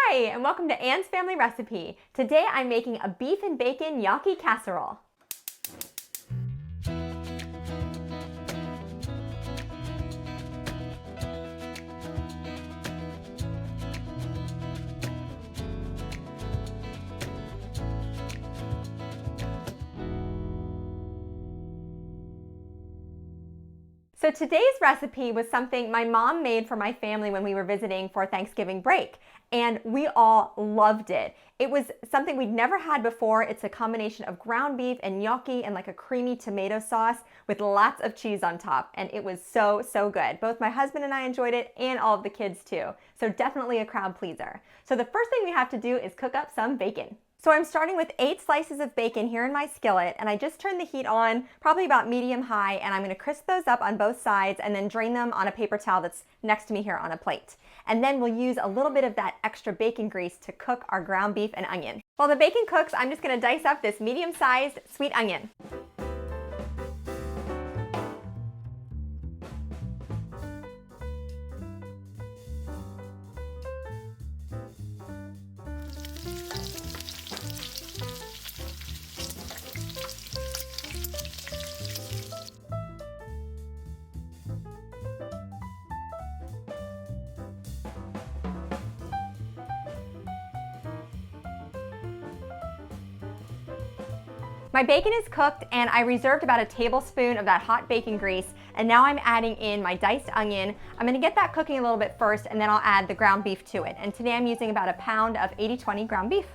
Hi, and welcome to Anne's Family Recipe. Today I'm making a beef and bacon gnocchi casserole. So today's recipe was something my mom made for my family when we were visiting for Thanksgiving break, and we all loved it. It was something we'd never had before. It's a combination of ground beef and gnocchi and like a creamy tomato sauce with lots of cheese on top, and it was so good. Both my husband and I enjoyed it, and all of the kids too. So definitely a crowd pleaser. So the first thing we have to do is cook up some bacon. So I'm starting with 8 slices of bacon here in my skillet, and I just turned the heat on probably about medium-high, and I'm going to crisp those up on both sides and then drain them on a paper towel that's next to me here on a plate. And then we'll use a little bit of that extra bacon grease to cook our ground beef and onion. While the bacon cooks, I'm just going to dice up this medium-sized sweet onion. My bacon is cooked, and I reserved about a tablespoon of that hot bacon grease, and now I'm adding in my diced onion. I'm going to get that cooking a little bit first, and then I'll add the ground beef to it. And today I'm using about a pound of 80/20 ground beef.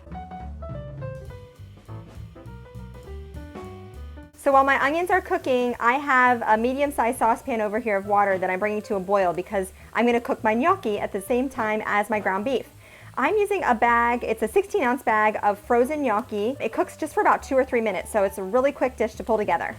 So while my onions are cooking, I have a medium-sized saucepan over here of water that I'm bringing to a boil because I'm going to cook my gnocchi at the same time as my ground beef. I'm using a bag, it's a 16-ounce bag of frozen gnocchi. It cooks just for about 2 or 3 minutes, so it's a really quick dish to pull together.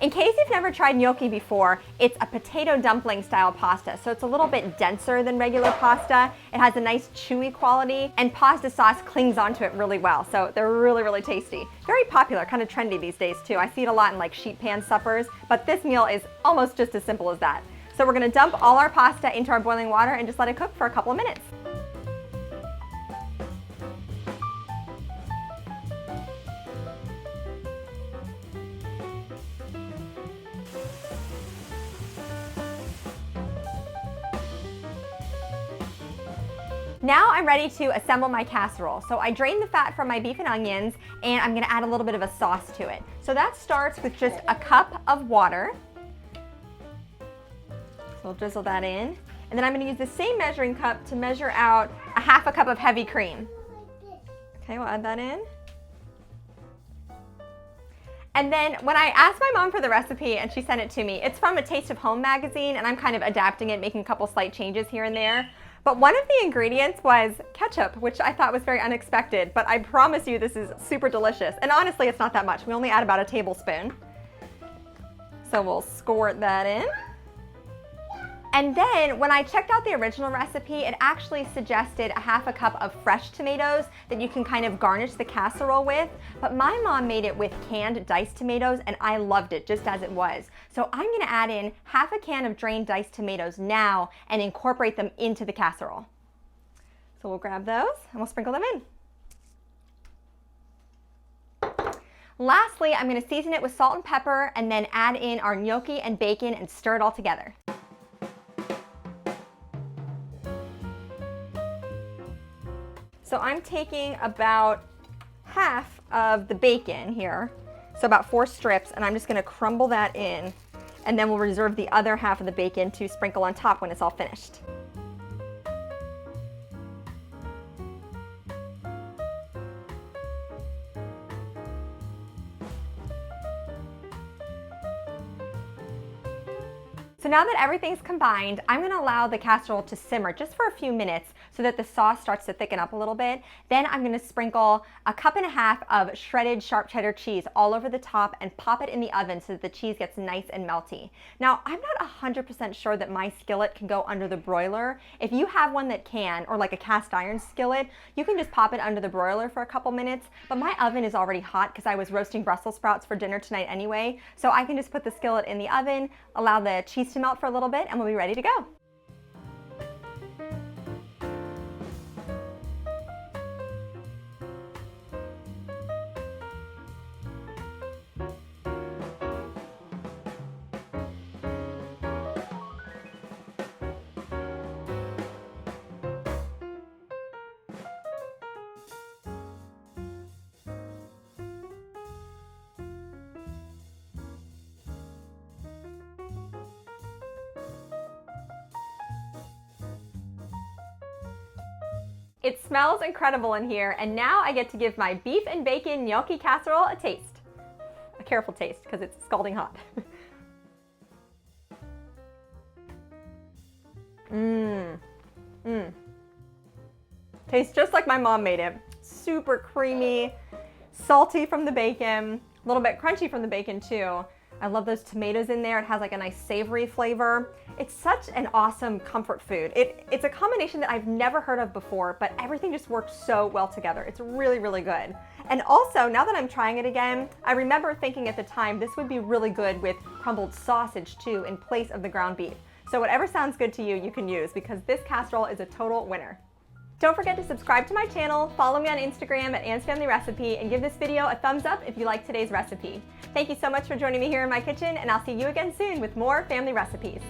In case you've never tried gnocchi before, it's a potato dumpling style pasta, so it's a little bit denser than regular pasta. It has a nice chewy quality, and pasta sauce clings onto it really well, so they're really tasty. Very popular, kind of trendy these days too. I see it a lot in like sheet pan suppers, but this meal is almost just as simple as that. So we're going to dump all our pasta into our boiling water and just let it cook for a couple of minutes. Now I'm ready to assemble my casserole. So I drained the fat from my beef and onions, and I'm going to add a little bit of a sauce to it. So that starts with just a cup of water. So we'll drizzle that in. And then I'm going to use the same measuring cup to measure out a half a cup of heavy cream. Okay, we'll add that in. And then when I asked my mom for the recipe and she sent it to me, it's from a Taste of Home magazine, and I'm kind of adapting it, making a couple slight changes here and there. But one of the ingredients was ketchup, which I thought was very unexpected, but I promise you this is super delicious. And honestly, it's not that much. We only add about a tablespoon. So we'll squirt that in. And then when I checked out the original recipe, it actually suggested a half a cup of fresh tomatoes that you can kind of garnish the casserole with. But my mom made it with canned diced tomatoes, and I loved it just as it was. So I'm going to add in half a can of drained diced tomatoes now and incorporate them into the casserole. So we'll grab those and we'll sprinkle them in. Lastly, I'm going to season it with salt and pepper and then add in our gnocchi and bacon and stir it all together. So I'm taking about half of the bacon here, so about 4 strips, and I'm just going to crumble that in, and then we'll reserve the other half of the bacon to sprinkle on top when it's all finished. So now that everything's combined, I'm going to allow the casserole to simmer just for a few minutes so that the sauce starts to thicken up a little bit. Then I'm going to sprinkle a cup and a half of shredded sharp cheddar cheese all over the top and pop it in the oven so that the cheese gets nice and melty. Now, I'm not 100% sure that my skillet can go under the broiler. If you have one that can, or like a cast iron skillet, you can just pop it under the broiler for a couple minutes. But my oven is already hot because I was roasting Brussels sprouts for dinner tonight anyway. So I can just put the skillet in the oven, allow the cheese to melt for a little bit, and we'll be ready to go. It smells incredible in here, and now I get to give my beef and bacon gnocchi casserole a taste. A careful taste, because it's scalding hot. Tastes just like my mom made it. Super creamy, salty from the bacon, a little bit crunchy from the bacon too. I love those tomatoes in there. It has like a nice savory flavor. It's such an awesome comfort food. It's a combination that I've never heard of before, but everything just works so well together. It's really, really good. And also, now that I'm trying it again, I remember thinking at the time this would be really good with crumbled sausage too in place of the ground beef. So whatever sounds good to you, you can use, because this casserole is a total winner. Don't forget to subscribe to my channel, follow me on Instagram at Ann's Family Recipe, and give this video a thumbs up if you like today's recipe. Thank you so much for joining me here in my kitchen, and I'll see you again soon with more family recipes.